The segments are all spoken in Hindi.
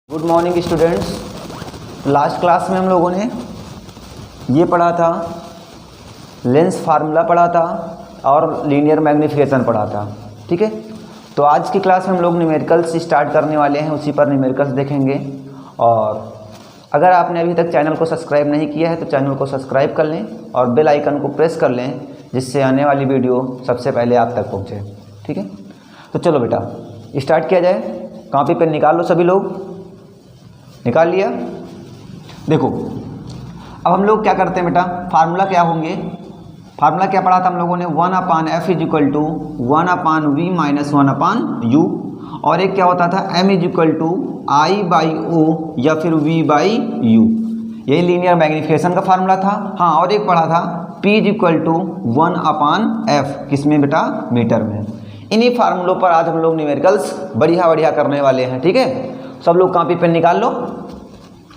Good morning students. Last class में हम लोगों ने ये पढ़ा था, लेंस फार्मूला पढ़ा था और लीनियर मैग्नीफिकेशन पढ़ा था। ठीक है, तो आज की क्लास में हम लोग न्यूमेरिकल्स स्टार्ट करने वाले हैं, उसी पर न्यूमेरिकल्स देखेंगे। और अगर आपने अभी तक चैनल को सब्सक्राइब नहीं किया है तो चैनल को सब्सक्राइब कर लें और बेल आइकन को प्रेस कर लें, जिससे आने वाली वीडियो सबसे पहले आप तक पहुँचे। ठीक है, तो चलो बेटा स्टार्ट किया जाए। कॉपी पेन निकाल लो, सभी लोग निकाल लिया। देखो अब हम लोग क्या करते हैं बेटा, फार्मूला क्या होंगे, फार्मूला क्या पढ़ा था हम लोगों ने, 1/f is equal to 1/v minus 1/u, और एक क्या होता था m इजिकल टू I/o या फिर v/u, यही लीनियर मैग्नीफिकेशन का फार्मूला था। हाँ, और एक पढ़ा था p इजिकल टू 1/f, किसमें बेटा, मीटर में। इन्हीं फार्मूलों पर आज हम लोग न्यूमेरिकल्स बढ़िया बढ़िया करने वाले हैं। ठीक है, सब लोग कॉपी पेन निकाल लो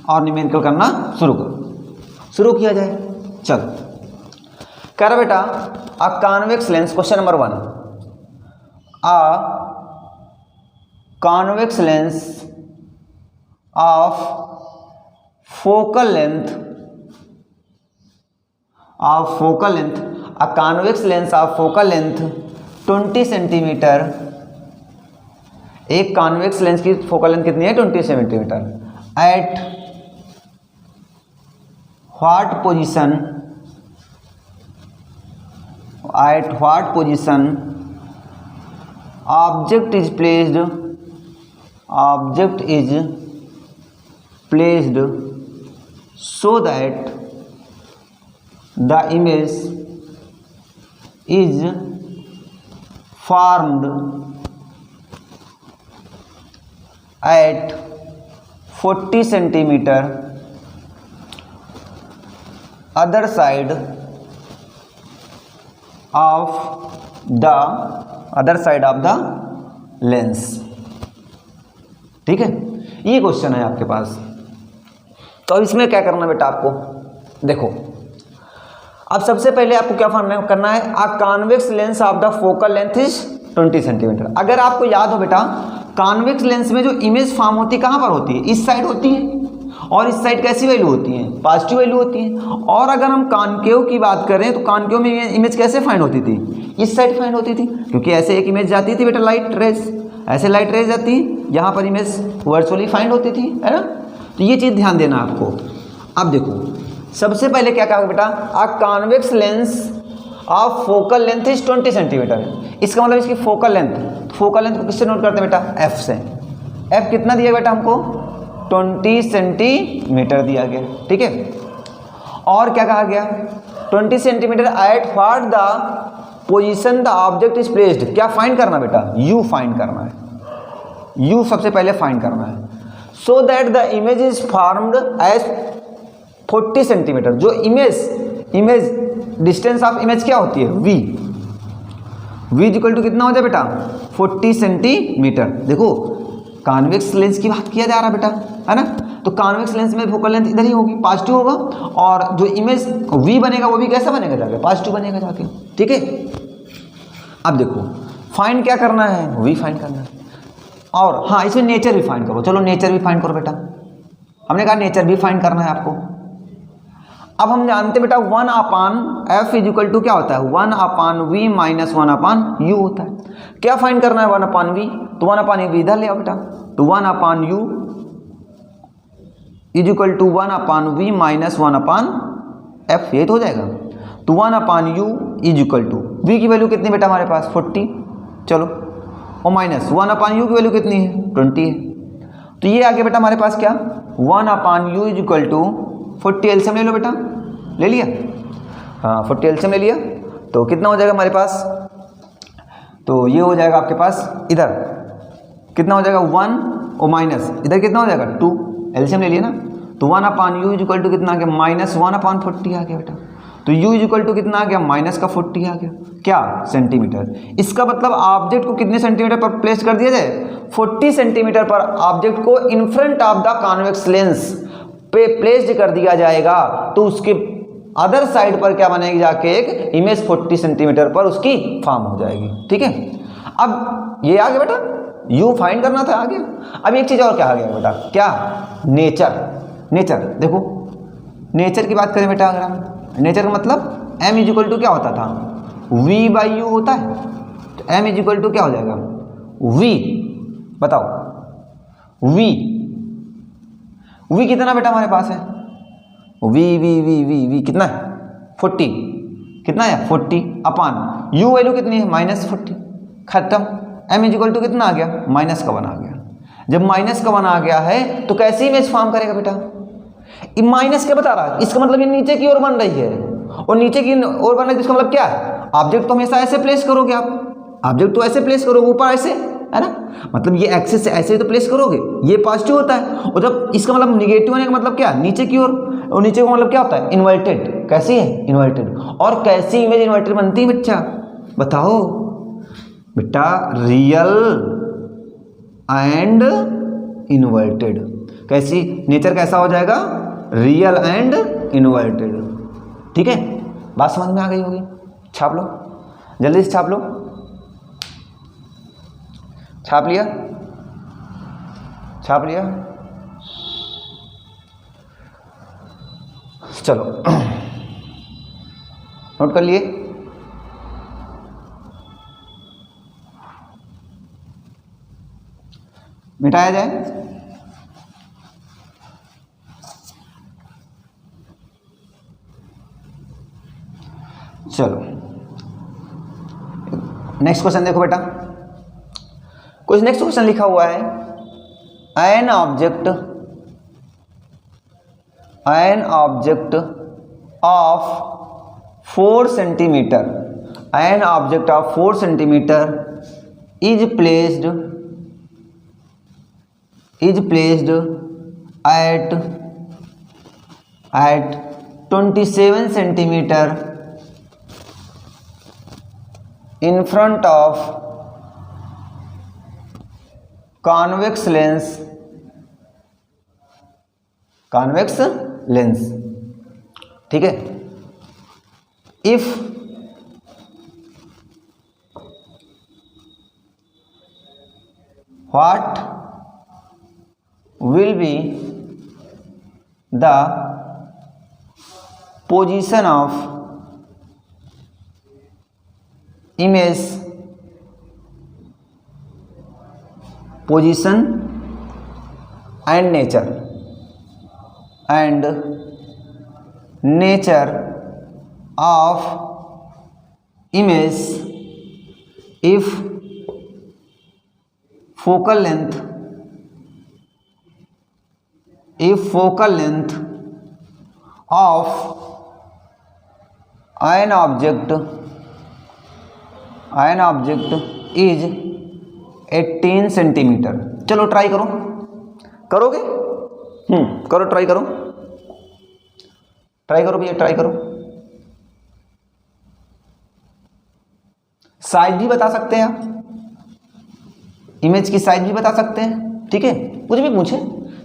और न्यूमेरिकल करना शुरू करो। शुरू किया जाए, चल। कह रहा बेटा a convex lens, question number 1, a convex lens of focal length, a convex lens of focal length 20 centimetre, एक कॉन्वेक्स लेंस की फोकल लेंथ कितनी है, 20 centimetre, at what position object is placed so that the image is formed at 40 centimeter other side of the lens। ठीक है, ये क्वेश्चन है आपके पास। तो अब इसमें क्या करना बेटा आपको, देखो अब सबसे पहले आपको क्या करना है, a convex lens of the focal length is 20 centimetre. अगर आपको याद हो बेटा, कॉन्वेक्स लेंस में जो इमेज फॉर्म होती है कहाँ पर होती है, इस साइड होती है, और इस साइड कैसी वैल्यू होती है, पॉजिटिव वैल्यू होती है। और अगर हम कॉनकेव की बात करें तो कॉनकेव में इमेज कैसे फाइंड होती थी, इस साइड फाइंड होती थी, क्योंकि ऐसे एक इमेज जाती थी बेटा, लाइट रेज, ऐसे लाइट रेज जाती है, यहाँ पर इमेज वर्चुअली फाइंड होती थी, है ना। तो ये चीज़ ध्यान देना आपको। अब देखो सबसे पहले क्या कहा बेटा, a convex lens of focal length is 20 centimetre. इसका मतलब इसकी फोकल लेंथ को किससे नोट करते हैं बेटा, एफ से। एफ कितना दिया बेटा हमको, 20 सेंटीमीटर दिया गया। ठीक है, और क्या कहा गया, 20 centimetre at what the position the object is placed. क्या फाइंड करना बेटा, यू फाइंड करना है, यू सबसे पहले फाइंड करना है। So that the image is formed as 40 centimetre. जो इमेज डिस्टेंस ऑफ इमेज क्या होती है, v इक्वल टू कितना हो जाए बेटा, 40 सेंटीमीटर। देखो कॉन्वेक्स लेंस की बात किया जा रहा है बेटा, है ना। तो कॉन्वेक्स लेंस में फोकल लेंथ इधर ही होगी, पॉजिटिव होगा, और जो इमेज v बनेगा वो भी कैसा बनेगा जाके, पॉजिटिव बनेगा जाके। ठीक है, अब देखो फाइंड क्या करना है, v फाइंड करना है। और हाँ, इसमें नेचर भी फाइंड करो। चलो नेचर भी फाइंड करो बेटा, हमने कहा नेचर भी फाइंड करना है आपको। अब हम जानते हैं बेटा 1/f इजिकल टू क्या होता है, 1/v माइनस 1/u होता है। क्या फाइंड करना है, 1/v, तो 1/v इधर ले आओ बेटा, तो 1/u is equal to 1/v minus 1/f, ये तो हो जाएगा। तो 1/u इजिकल टू v की वैल्यू कितनी बेटा हमारे पास, 40, चलो, और माइनस 1/u की वैल्यू कितनी है, 20 है। तो ये आगे बेटा हमारे पास क्या, 1/u इजिकल टू 40 एलसीएम ले लो बेटा, ले लिया, हाँ 40 एलसीएम ले लिया, तो कितना हो जाएगा हमारे पास, तो ये हो जाएगा आपके पास, इधर कितना हो जाएगा 1 और माइनस इधर कितना हो जाएगा 2, एलसीएम ले लिया ना। तो 1/u इजिकल टू कितना आ गया, माइनस 1/40 आ गया बेटा। तो u इजिकल टू कितना आ गया, माइनस का 40 आ गया, क्या, सेंटीमीटर। इसका मतलब ऑब्जेक्ट को कितने सेंटीमीटर पर प्लेस कर दिया जाए, 40 सेंटीमीटर पर ऑब्जेक्ट को in front of the convex lens पे प्लेस्ड कर दिया जाएगा। तो उसके अदर साइड पर क्या बनेगी, जाके एक इमेज 40 सेंटीमीटर पर उसकी फॉर्म हो जाएगी। ठीक है, अब ये आ गया बेटा यू फाइंड करना था, आ गया। अब एक चीज़ और क्या आ गया बेटा, क्या, नेचर। नेचर देखो, नेचर की बात करें बेटा, अगर हम नेचर का मतलब m इज इक्वल टू क्या होता था, v बाई यू होता है, तो m इज इक्वल टू क्या हो जाएगा, v। बताओ v कितना बेटा हमारे पास है, v कितना है, 40, कितना है 40 अपान u वैल्यू कितनी है -40, खत्म। m इज इक्वल टू कितना आ गया, -1 आ गया। जब -1 आ गया है तो कैसी इमेज फॉर्म करेगा बेटा, माइनस क्या बता रहा है, इसका मतलब ये नीचे की ओर बन रही है, और नीचे की ओर बन रही है, इसका मतलब क्या है, ऑब्जेक्ट तो हमेशा ऐसे प्लेस करोगे आप, ऑब्जेक्ट तो ऐसे प्लेस करोगे, ऊपर ऐसे, है ना, मतलब ये एक्सिस से ऐसे ही तो प्लेस करोगे, ये पॉजिटिव होता है, और जब इसका मतलब निगेटिव होने का मतलब क्या, नीचे की ओर, और नीचे का मतलब क्या होता है, इन्वर्टेड। कैसी है, इन्वर्टेड। और कैसी इमेज इन्वर्टेड बनती है बच्चा, बताओ बेटा, रियल एंड इन्वर्टेड। कैसी, नेचर कैसा हो जाएगा, रियल एंड इन्वर्टेड। ठीक है, बात समझ में आ गई होगी। छाप लो, जल्दी से छाप लो, छाप लिया, छाप लिया, चलो नोट कर लिए। मिटाया जाए, चलो नेक्स्ट क्वेश्चन देखो बेटा, कुछ नेक्स्ट क्वेश्चन लिखा हुआ है, an object of 4 centimetre, an object of 4 centimetre is placed at 27 centimeter in front of convex lens, ठीक है। if what will be the position of image, position and nature of image if focal length of an object is 18 centimetre. चलो ट्राई करो, करोगे, करो, ट्राई करो भैया, ट्राई करो। साइज भी बता सकते हैं आप, इमेज की साइज भी बता सकते हैं, ठीक है, कुछ भी पूछे,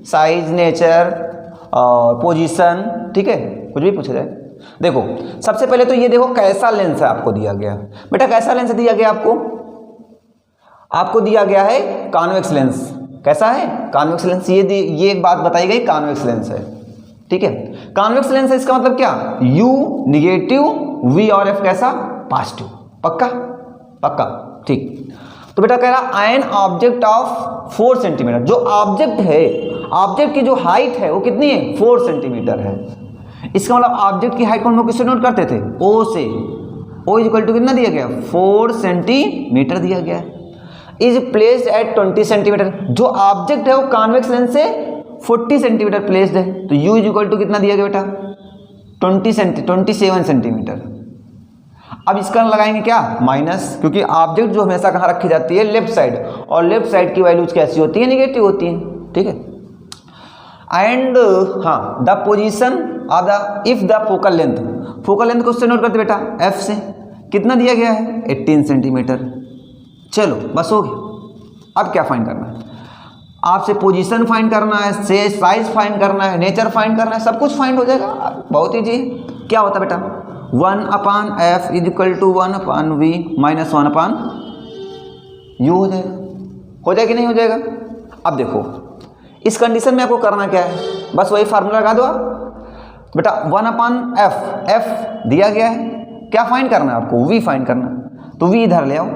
साइज, नेचर और पोजीशन, ठीक है, कुछ भी पूछा जाए। देखो सबसे पहले तो ये देखो कैसा लेंस है आपको दिया गया, बेटा कैसा लेंस दिया गया आपको दिया गया है कॉन्वेक्स लेंस। कैसा है, कॉन्वेक्स लेंस। ये एक बात बताई गई, कॉन्वेक्स लेंस है, ठीक है, कॉन्वेक्स लेंस है, इसका मतलब क्या, U निगेटिव, V और F कैसा, पॉजिटिव। पक्का, ठीक। तो बेटा कह रहा एन ऑब्जेक्ट ऑफ 4 सेंटीमीटर, जो ऑब्जेक्ट है, ऑब्जेक्ट की जो हाइट है वो कितनी है, 4 सेंटीमीटर है। इसका मतलब ऑब्जेक्ट की हाइट को हम लोग किससे नोट करते थे, O से। O इज इक्वल टू कितना दिया गया, 4 सेंटीमीटर दिया गया है। इज प्लेस्ड एट 20 सेंटीमीटर, जो ऑब्जेक्ट है वो कॉन्वेक्स लेंस से 40 सेंटीमीटर प्लेस्ड है, तो U इज इक्वल टू कितना दिया गया बेटा, 27 सेंटीमीटर। अब इसका लगाएंगे क्या, माइनस, क्योंकि ऑब्जेक्ट जो हमेशा कहाँ रखी जाती है, लेफ्ट साइड, और लेफ्ट साइड की वैल्यूज कैसी होती है, निगेटिव होती है, ठीक है। एंड हाँ, the position of the, if the focal length को उससे नोट करते बेटा, F से कितना दिया गया है, 18 सेंटीमीटर। चलो बस हो गया। अब क्या फाइंड करना है आपसे, पोजीशन फाइंड करना है, से साइज फाइंड करना है, नेचर फाइंड करना है, सब कुछ फाइंड हो जाएगा, बहुत ईजी। क्या होता है बेटा, 1/F is equal to 1/V minus 1/U हो जाएगा, हो जाएगा कि नहीं हो जाएगा? अब देखो इस कंडीशन में आपको करना क्या है, बस वही फार्मूला लगा दो आप बेटा 1/f, f दिया गया है, क्या फाइंड करना है आपको? v फाइंड करना है, तो v इधर ले आओ,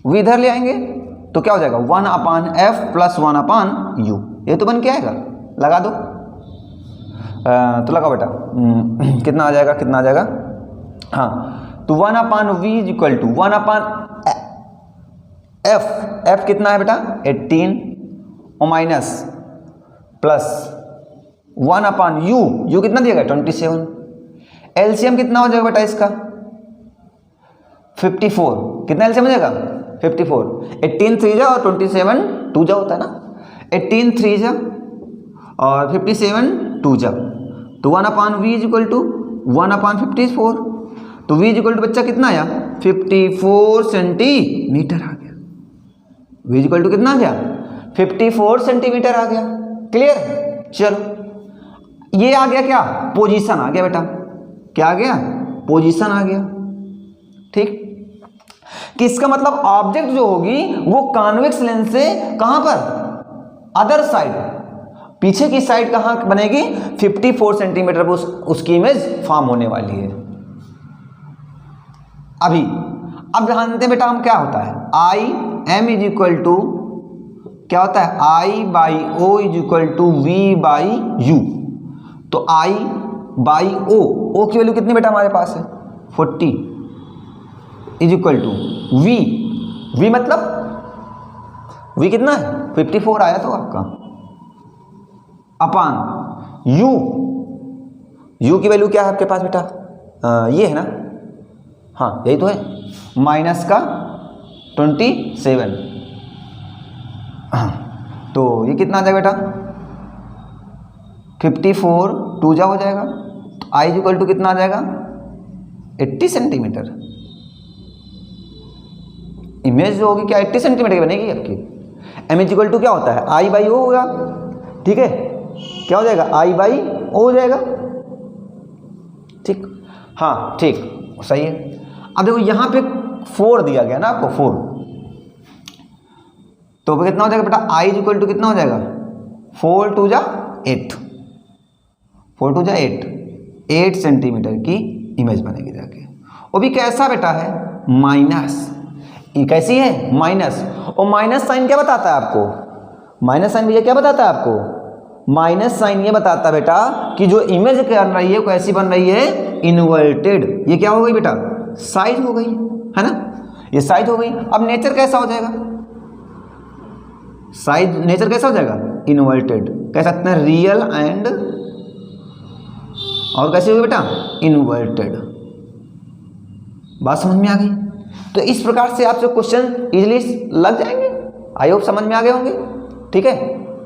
v इधर ले आएंगे तो क्या हो जाएगा 1/f + 1/u, ये तो बन के आएगा, लगा दो। तो लगाओ बेटा कितना आ जाएगा, कितना आ जाएगा? हाँ तो 1/v = 1/f कितना है बेटा 18 और माइनस प्लस 1/u कितना दिया गया 27। एलसीएम कितना हो जाएगा बेटा इसका 54, कितना एलसीएम हो जाएगा 54। 18 3 जा और 27 2 जा होता है ना, 18 3 जा और 57 2 जा, तो 1/v = 1/54, तो v = बच्चा कितना आया 54 सेंटीमीटर आ गया, v = कितना आ गया 54 सेंटीमीटर आ गया। क्लियर? चलो ये आ गया क्या, पोजीशन आ गया बेटा, क्या आ गया पोजीशन आ गया। ठीक, कि इसका मतलब ऑब्जेक्ट जो होगी वो कॉन्वेक्स लेंस से कहां पर, अदर साइड, पीछे की साइड कहां बनेगी 54 सेंटीमीटर पर उसकी इमेज फॉर्म होने वाली है। अभी अब जानते हैं बेटा हम क्या होता है I m = क्या होता है I/O = V/U, तो I/O, O की वैल्यू कितनी बेटा हमारे पास है 40 = V मतलब V कितना है 54 आया तो आपका, अपान U की वैल्यू क्या है आपके पास बेटा ये है ना, हाँ यही तो है, माइनस का 27, तो ये कितना आ जाएगा बेटा 54 2 जा हो जाएगा, तो I = कितना आ जाएगा 80 सेंटीमीटर। इमेज जो होगी क्या 80 सेंटीमीटर की बनेगी आपकी। m = क्या होता है I/O होगा, ठीक है, क्या हो जाएगा I/O हो जाएगा। ठीक, हाँ ठीक सही है। अब देखो यहाँ पे 4 दिया गया ना आपको 4, तो कितना हो जाएगा बेटा I = कितना हो जाएगा 4 2 जा 8, 4 2 जा 8 सेंटीमीटर की इमेज बनेगी जाके। वो भी कैसा बेटा है माइनस, ये कैसी है माइनस, और माइनस साइन क्या बताता है आपको, माइनस साइन भैया क्या बताता है आपको, माइनस साइन ये बताता है बेटा कि जो इमेज बन रही है कैसी बन रही है इन्वर्टेड, ये क्या हो गई बेटा साइड हो गई है ना, ये साइड हो गई। अब नेचर कैसा हो जाएगा, साइड नेचर कैसा हो जाएगा इन्वर्टेड, कह सकते हैं रियल एंड, और कैसे होगी बेटा इन्वर्टेड। बात समझ में आ गई? तो इस प्रकार से आपसे क्वेश्चन इजीली लग जाएंगे, आई होप समझ में आ गए होंगे। ठीक है,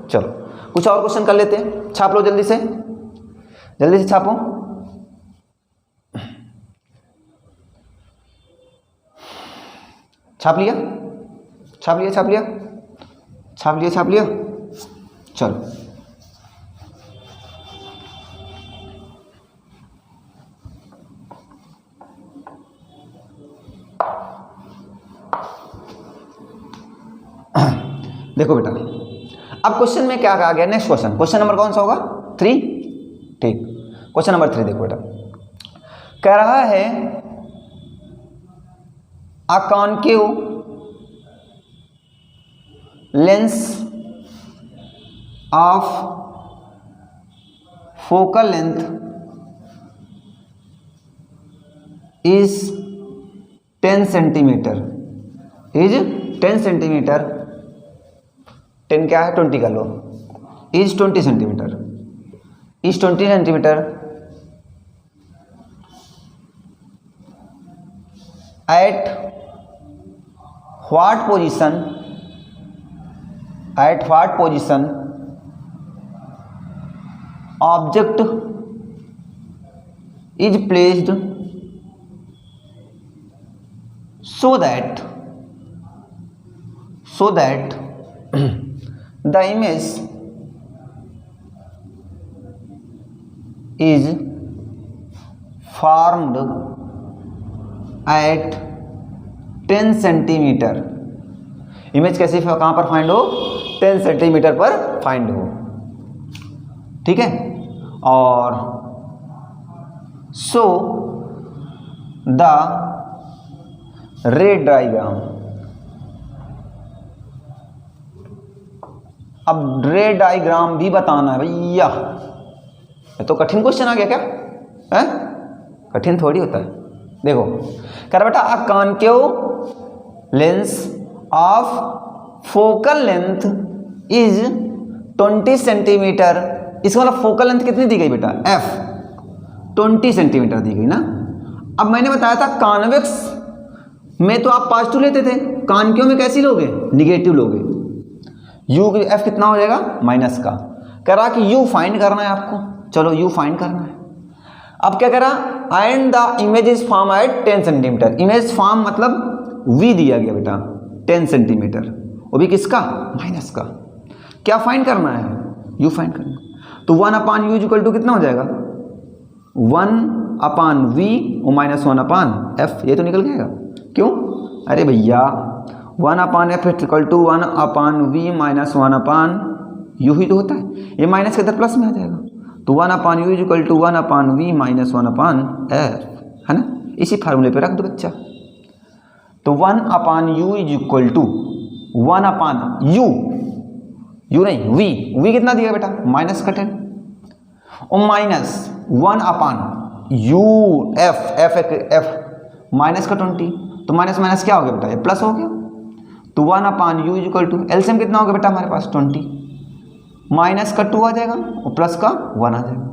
चलो कुछ और क्वेश्चन कर लेते हैं, छाप लो जल्दी से, जल्दी से छापो। छाप लिया, छाप लिया, छाप लिया, छाप लिया, छाप लिया, चलो देखो बेटा अब क्वेश्चन में क्या कहा गया, नेक्स्ट क्वेश्चन, क्वेश्चन नंबर कौन सा होगा 3। ठीक, क्वेश्चन नंबर 3 देखो बेटा, कह रहा है a concave lens of focal length is 10 centimetre, is 10 centimetre, 10 क्या है 20 कर लो, is 20 centimetre, is 20 centimetre at what position, at what position object is placed so that the image is formed at 10 centimetre. Image कैसे कहाँ पर फाइंड हो, 10 सेंटीमीटर पर फाइंड हो, ठीक है। और सो द रे डायग्राम, अब रे डायग्राम भी बताना है भैया, ये तो कठिन क्वेश्चन आ गया क्या है, कठिन थोड़ी होता है। देखो कह रहा बेटा a concave lens of focal length is 20 centimetre, इसका मतलब फोकल लेंथ कितनी दी गई बेटा, एफ 20 सेंटीमीटर दी गई ना। अब मैंने बताया था कॉन्वेक्स में तो आप पॉजिटिव लेते थे, कॉनकेव में कैसी लोगे, निगेटिव लोगे। यू एफ कितना हो जाएगा, माइनस का। कह रहा कि यू फाइंड करना है आपको, चलो यू फाइंड करना है। अब क्या कह रहा, and the image is form at 10 centimetre, image form मतलब वी दिया गया बेटा 10 सेंटीमीटर, वो भी किसका, माइनस का। क्या फाइंड करना है, यू फाइंड करना। तो 1/u इक्वल टू कितना हो जाएगा, 1/v और -1/f, ये तो निकल जाएगा। क्यों, अरे भैया 1/f equal to 1/v -1/u ही तो होता है, ये माइनस के इधर प्लस में आ जाएगा। तो 1/u equal to 1/v -1/f, है ना, इसी फार्मूले पे रख दो बच्चा। तो 1/u is equal to 1/u, u नहीं v कितना दिया बेटा, माइनस का 10 और माइनस 1/u f माइनस का 20, तो माइनस माइनस क्या हो गया बेटा, ये प्लस हो गया। तो 1/u is equal to LCM कितना हो गया बेटा हमारे पास 20, माइनस का 2 आ जाएगा और प्लस का 1 आ जाएगा।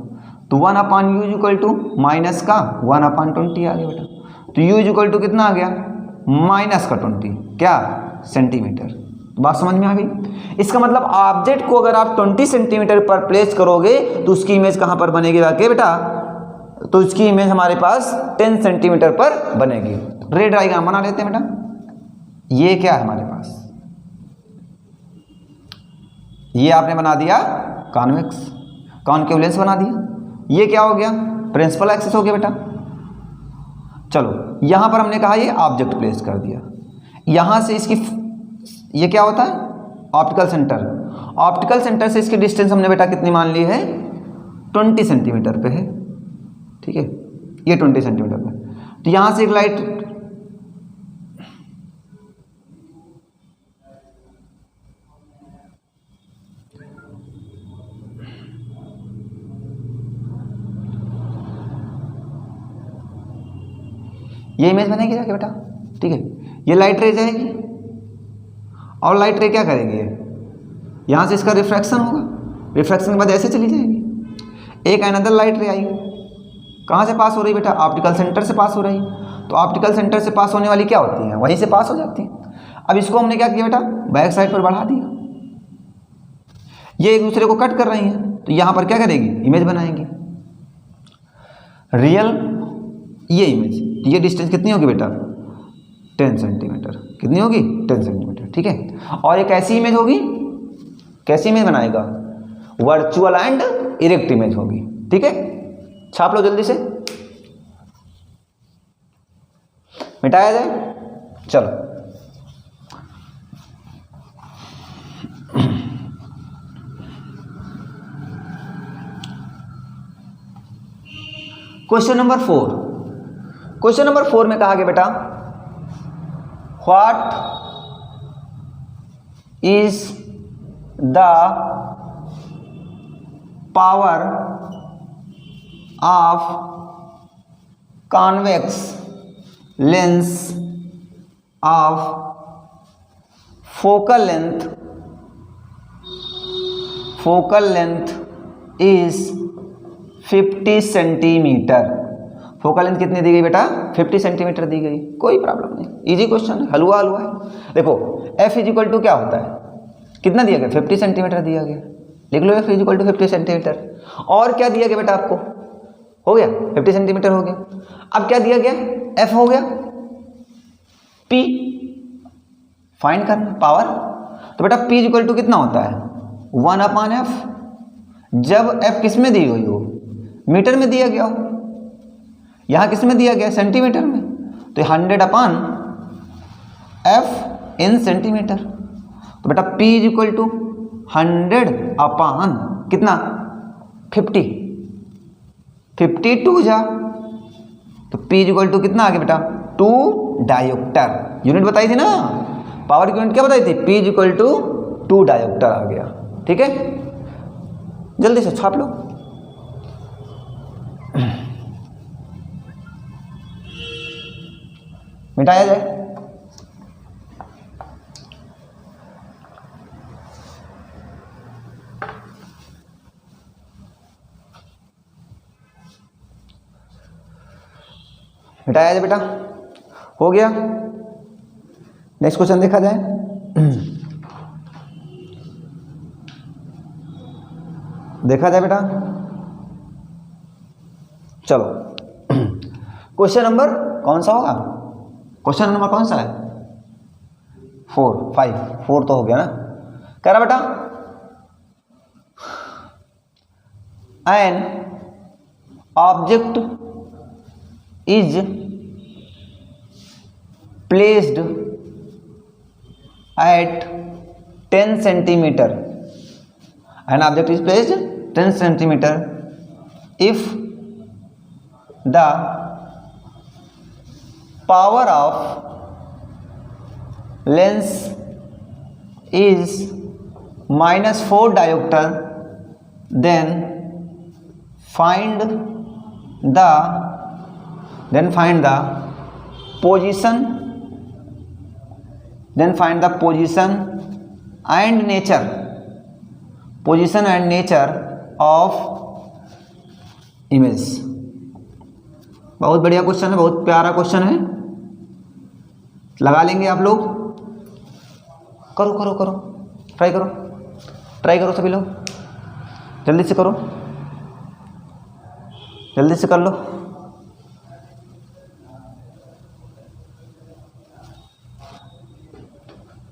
तो 1/u is equal to minus का 1/20 आ गया बेटा। तो u इज इक्वल टू कितना आ गया, माइनस का 20 क्या, सेंटीमीटर। बात समझ में आ गई। इसका मतलब ऑब्जेक्ट को अगर आप 20 सेंटीमीटर पर प्लेस करोगे तो उसकी इमेज कहाँ पर बनेगी जाके बेटा, तो उसकी इमेज हमारे पास 10 सेंटीमीटर पर बनेगी। रे डायग्राम बना लेते हैं बेटा। ये क्या है हमारे पास, ये आपने बना दिया कॉन्वेक्स, कॉनकेव लेंस बना दिया। ये क्या हो गया, प्रिंसिपल एक्सिस हो गया बेटा। चलो यहां पर हमने कहा ये ऑब्जेक्ट प्लेस कर दिया, यहां से इसकी ये क्या होता है, ऑप्टिकल सेंटर। ऑप्टिकल सेंटर से इसकी डिस्टेंस हमने बेटा कितनी मान ली है, 20 सेंटीमीटर पे है, ठीक है, ये 20 सेंटीमीटर पे। तो यहां से एक लाइट ये इमेज बनेगी जाके बेटा, ठीक है। ये लाइट रे जाएगी और लाइट रे क्या करेगी, यहाँ से इसका रिफ्रैक्शन होगा, रिफ्रैक्शन के बाद ऐसे चली जाएगी। एक अनदर लाइट रे आएगी, कहाँ से पास हो रही बेटा, ऑप्टिकल सेंटर से पास हो रही। तो ऑप्टिकल सेंटर से पास होने वाली क्या होती हैं, वहीं से पास हो जाती हैं। अब इसको हमने क्या किया बेटा, बैक साइड पर बढ़ा दिया, ये एक दूसरे को कट कर रही हैं, तो यहाँ पर क्या करेगी, इमेज बनाएंगी रियल। ये इमेज, ये डिस्टेंस कितनी होगी बेटा, 10 सेंटीमीटर, कितनी होगी 10 सेंटीमीटर, ठीक है। और एक ऐसी इमेज होगी, कैसी इमेज बनाएगा, वर्चुअल एंड इरेक्ट इमेज होगी, ठीक है। छाप लो जल्दी से, मिटाया जाए। चलो क्वेश्चन नंबर 4, क्वेश्चन नंबर 4 में कहा गया बेटा, what is the power of convex lens of focal length is 50 centimetre. Focal length कितनी दी गई बेटा, 50 सेंटीमीटर दी गई, कोई प्रॉब्लम नहीं, इजी क्वेश्चन है, हलवा हलवा है। देखो f इज इक्वल टू क्या होता है, कितना दिया गया, 50 सेंटीमीटर दिया गया, लिख लो f is equal to 50 centimetre. और क्या दिया गया बेटा आपको, हो गया 50 सेंटीमीटर हो गया। अब क्या दिया गया, f हो गया, p फाइंड करना पावर। तो बेटा p इक्वल टू कितना होता है, 1/f। जब f किस में दी हुई हो, मीटर में दिया गया हो, यहाँ किस में दिया गया, सेंटीमीटर में, तो 100/f इन सेंटीमीटर, तो बेटा P इज इक्वल टू 100 अपान कितना 50, 52 जा, तो P इज इक्वल टू कितना आ गया बेटा 2 डायोप्टर। यूनिट बताई थी ना, पावर की यूनिट क्या बताई थी, P is equal to 2 dioptre आ गया। ठीक है, जल्दी से छाप लो। मिटाया जाए। मिटाया जाए बेटा, हो गया। नेक्स्ट क्वेश्चन देखा जाए। देखा जाए बेटा, चलो क्वेश्चन नंबर कौन सा होगा, क्वेश्चन नंबर कौन सा है 4 तो हो गया ना। कह रहा बेटा an object is placed at 10 centimeter, an object is placed 10 centimeter if the power of lens is -4 diopter, then find the position and nature of image। बहुत बढ़िया क्वेश्चन है, बहुत प्यारा क्वेश्चन है, लगा लेंगे आप लोग। करो करो करो, ट्राई करो सभी लोग, जल्दी से करो, जल्दी से कर लो।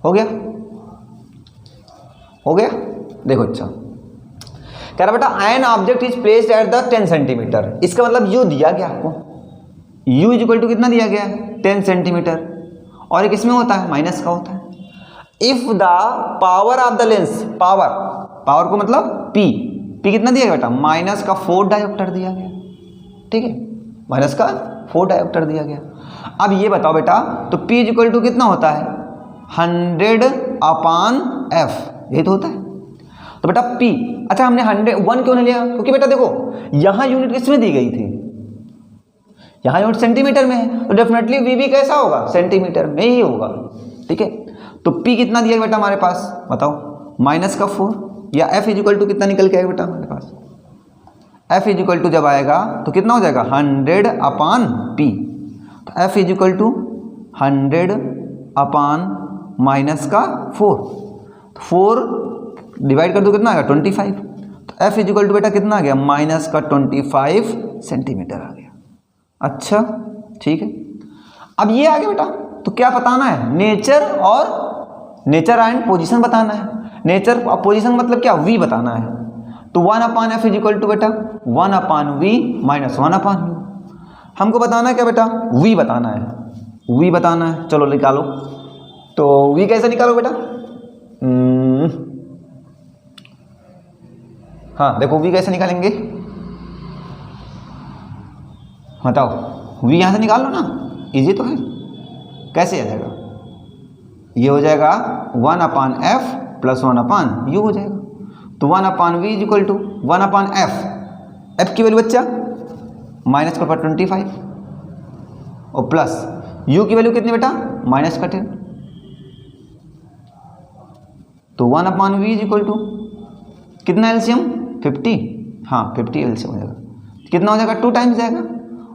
हो गया देखो, अच्छा कह रहा बेटा an object is placed at the 10 centimetre, इसका मतलब यू दिया गया आपको, यू इज इक्वल टू कितना दिया गया है 10 सेंटीमीटर, और एक इसमें होता है माइनस का होता है। If the power of the lens, power को मतलब P कितना दिया गया बेटा माइनस का 4 डायोप्टर दिया गया। ठीक है, माइनस का 4 डायोप्टर दिया गया। अब ये बताओ बेटा, तो P इज इक्वल टू कितना होता है 100 अपान F, यही तो होता है। तो बेटा P, अच्छा हमने 100 क्यों नहीं लिया, क्योंकि बेटा देखो यहाँ यूनिट किसमें दी गई थी, यहाँ यूनिट सेंटीमीटर में है, तो डेफिनेटली V भी कैसा होगा सेंटीमीटर में ही होगा। ठीक है, तो P कितना दिया बेटा हमारे पास बताओ माइनस का 4, या F इज इक्वल टू कितना निकल के आएगा बेटा हमारे पास, F इज इक्वल टू जब आएगा तो कितना हो जाएगा 100 अपान P, तो F is equal to 100 upon minus का 4, तो 4 डिवाइड कर दो कितना आ गया 25, तो F इज इक्वल टू बेटा कितना आ गया माइनस का 25 सेंटीमीटर आ गया। अच्छा ठीक है, अब ये आ गया बेटा, तो क्या बताना है नेचर एंड पोजीशन बताना है। नेचर और पोजीशन मतलब क्या V बताना है, तो 1 upon F is equal to बेटा 1 upon V minus 1 upon U। हमको बताना है क्या बेटा V बताना है, चलो निकालो। तो V कैसे निकालो बेटा, हाँ देखो V कैसे निकालेंगे, बताओ V यहाँ से निकाल लो ना, इजी तो है। कैसे आ जाएगा, ये हो जाएगा 1 upon F plus 1 upon U हो जाएगा, तो 1 upon V is equal to 1 upon F की वैल्यू बच्चा माइनस का 25 और प्लस U की वैल्यू कितनी बेटा माइनस का 10, तो 1 upon V is equal to कितना एलसीएम 50, हाँ 50 एलसीएम हो जाएगा, कितना हो जाएगा 2 टाइम्स जाएगा,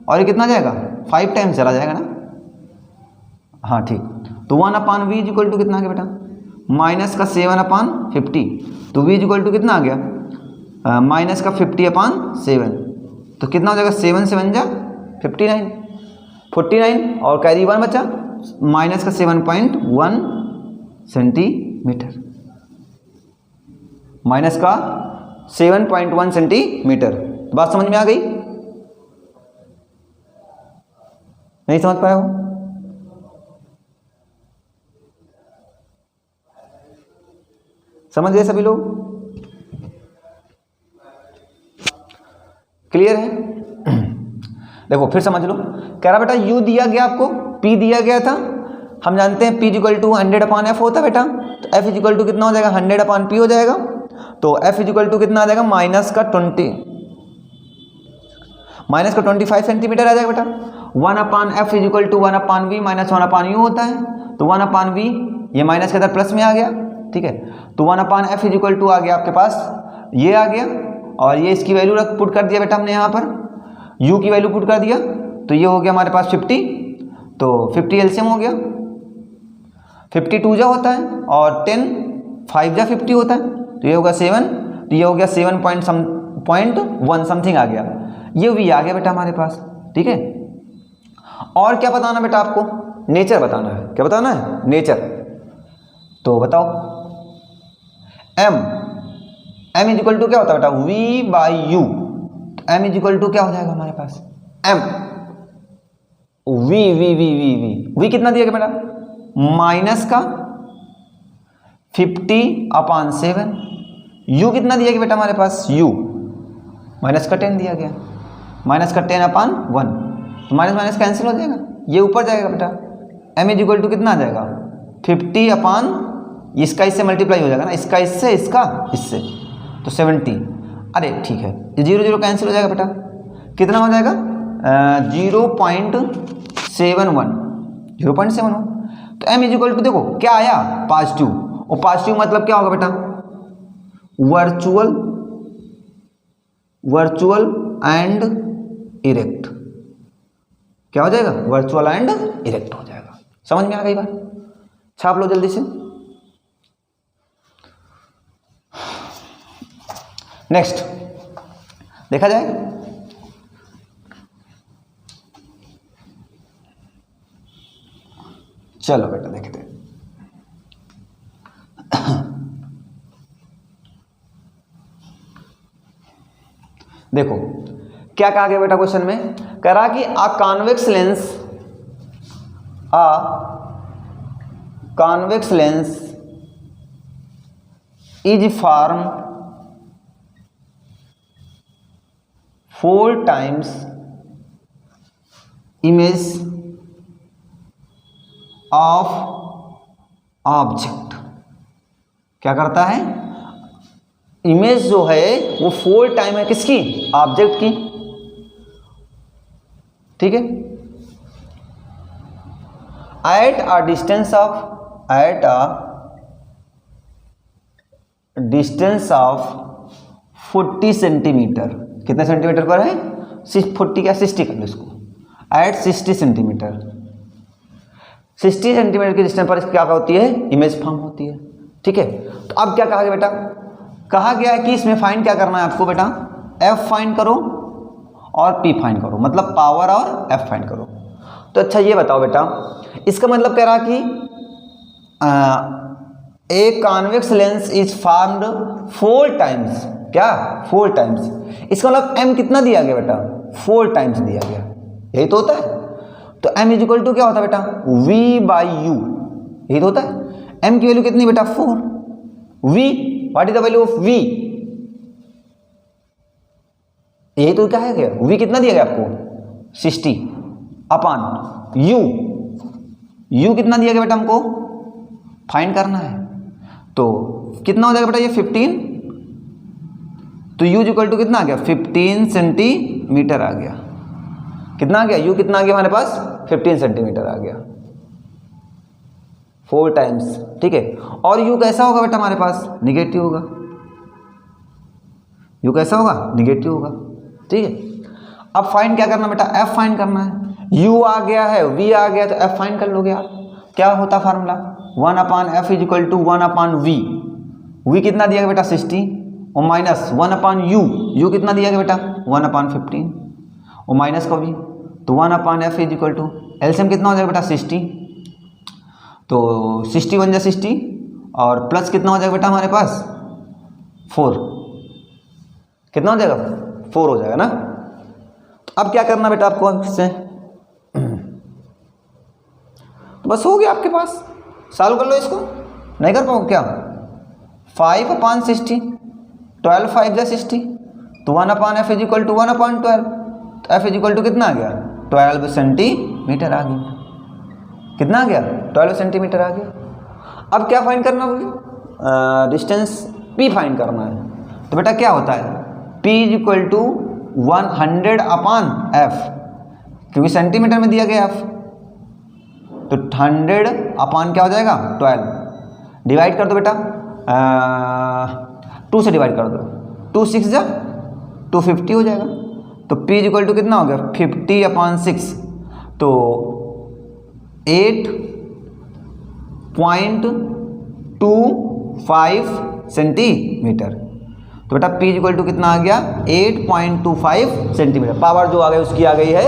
और ये कितना जाएगा 5 टाइम्स चला जाएगा ना, हाँ ठीक। तो 1 upon V is equal to कितना आ गया बेटा माइनस का 7 अपान 50, तो V इज इक्वल टू कितना आ गया माइनस का 50 अपान 7, तो कितना हो जाएगा 7 7 जा 49 और कैरी 1 बचा माइनस का 7.1 सेंटीमीटर, माइनस का 7.1 सेंटीमीटर। बात समझ में आ गई, नहीं समझ पाया हो, समझ गए सभी लोग? क्लियर है? देखो फिर समझ लो, कह रहा बेटा u दिया गया आपको, p दिया गया था, हम जानते हैं p इक्वल टू 100/f होता है बेटा, तो f इक्वल टू कितना हो जाएगा 100/p हो जाएगा, तो f इक्वल टू कितना आ जाएगा माइनस का 25 सेंटीमीटर आ जाएगा बेटा। 1/f equal to 1/v minus 1/u होता है, तो 1/v ये माइनस के अंदर प्लस में आ गया, ठीक है, तो 1/f इक्वल टू आ गया आपके पास, ये आ गया, और ये इसकी वैल्यू पुट कर दिया बेटा हमने यहाँ पर, u की वैल्यू पुट कर दिया, तो ये हो गया हमारे पास 50, तो 50 एलसीएम हो गया, 52 जा होता है और 10 5 जा 50 होता है, तो ये होगा 7, तो ये हो गया 7.1 समथिंग आ गया, ये v आ गया बेटा हमारे पास, ठीक है। और क्या बताना बेटा आपको, नेचर बताना है, क्या बताना है, नेचर, तो बताओ m इक्वल टू क्या होता है बेटा v/u, m इक्वल टू क्या हो जाएगा हमारे पास m, v कितना दिया गया बेटा माइनस का 50/7, u कितना दिया गया बेटा हमारे पास u माइनस का 10 दिया गया, माइनस का 10/1, तो माइनस माइनस कैंसिल हो जाएगा, ये ऊपर जाएगा बेटा, m इक्वल टू कितना आ जाएगा 50 इसका इससे मल्टीप्लाई हो जाएगा ना, इसका इससे इसका इससे, तो 70, अरे ठीक है, ये 0 0 कैंसिल हो जाएगा बेटा, कितना हो जाएगा 0.71, तो m इक्वल टू देखो क्या आया पॉजिटिव, और पॉजिटिव मतलब क्या होगा बेटा वर्चुअल एंड इरेक्ट, क्या हो जाएगा वर्चुअल एंड इरेक्ट हो जाएगा, समझ में आ गई बात, छाप लो जल्दी से। नेक्स्ट देखा जाए, चलो बेटा देखते हैं, देखो क्या कहा गया बेटा क्वेश्चन में, कह रहा कि a convex lens is form 4 times image of object, क्या करता है इमेज जो है वो 4 टाइम है किसकी ऑब्जेक्ट की, ठीक है, at a distance of 40 centimetre, कितने सेंटीमीटर पर है 40 क्या 60 कर लो इसको, एट 60 सेंटीमीटर, 60 सेंटीमीटर की डिस्टेंस पर क्या होती है इमेज फॉर्म होती है, ठीक है। तो अब क्या कहा गया बेटा, कहा गया है कि इसमें फाइंड क्या करना है आपको बेटा, f फाइंड करो और p फाइंड करो, मतलब पावर और f फाइंड करो। तो अच्छा ये बताओ बेटा, इसका मतलब कह रहा कि a convex lens is formed 4 times, क्या 4 टाइम्स, इसका मतलब m कितना दिया गया बेटा 4 टाइम्स दिया गया, यही तो होता है, तो m इक्वल टू क्या होता है बेटा v/u, यही तो होता है, m की वैल्यू कितनी बेटा 4, v what is the value of v, यही तो क्या है गया, v कितना दिया गया आपको 60/u, u कितना दिया गया बेटा हमको फाइंड करना है, तो कितना हो जाएगा बेटा ये 15, तो u इक्वल टू कितना आ गया 15 सेंटीमीटर आ गया, कितना आ गया u कितना आ गया हमारे पास 15 सेंटीमीटर आ गया, 4 टाइम्स, ठीक है। और u कैसा होगा बेटा हमारे पास निगेटिव होगा, u कैसा होगा निगेटिव होगा, ठीक है। अब फाइंड क्या करना बेटा f फाइंड करना है, u आ गया है v आ गया, तो f फाइंड कर लोगे आप, क्या होता formula 1/f is equal to 1/v, v कितना दिया गया बेटा 60 और माइनस 1/u, u कितना दिया गया बेटा 1/15 और माइनस का v, तो 1/f is equal to LCM कितना हो जाएगा बेटा 60, तो 60 बन जाए 60 और प्लस कितना हो जाएगा बेटा हमारे पास 4, कितना हो जाएगा 4 हो जाएगा ना। तो अब क्या करना बेटा आपको इससे, तो बस हो गया आपके पास, सॉल्व कर लो इसको, नहीं कर पाओ क्या, 5/60, 12 5 जा 60, तो 1/f इज इक्वल टू 1/12, तो f इज इक्वल टू कितना आ गया 12 सेंटीमीटर आ गया। कितना आ गया 12 सेंटीमीटर आ गया। अब क्या फाइंड करना होगा, डिस्टेंस p फाइंड करना है। तो बेटा क्या होता है p is equal to 100/f, क्योंकि सेंटीमीटर में दिया गया f, तो 100 क्या हो जाएगा 12, डिवाइड कर दो बेटा 2 से डिवाइड कर दो, 2 6 जा 250 हो जाएगा। तो p इज इक्वल टू कितना हो गया 50/6, तो 8.25 सेंटीमीटर। तो बेटा p इज इक्वल टू कितना आ गया 8.25 सेंटीमीटर। पावर जो आ गई उसकी आ गई है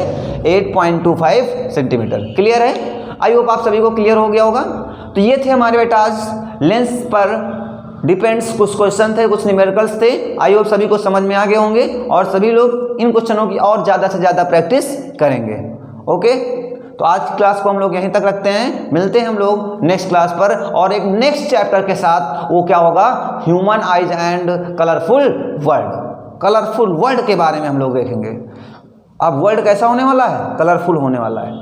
8.25 सेंटीमीटर। क्लियर है? आई होप आप सभी को क्लियर हो गया होगा। तो ये थे हमारे बेटा आज लेंस पर डिपेंड्स कुछ क्वेश्चन थे, कुछ न्यूमेरिकल्स थे। आई होप सभी को समझ में आ गए होंगे और सभी लोग इन क्वेश्चनों की और ज़्यादा से ज़्यादा प्रैक्टिस करेंगे। ओके, तो आज की क्लास को हम लोग यहीं तक रखते हैं। मिलते हैं हम लोग नेक्स्ट क्लास पर और एक नेक्स्ट चैप्टर के साथ। वो क्या होगा, human eyes and colourful world. Colourful world के बारे में हम लोग देखेंगे। अब वर्ल्ड कैसा होने वाला है, कलरफुल होने वाला है।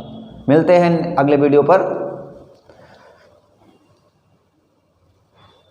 मिलते हैं अगले वीडियो पर।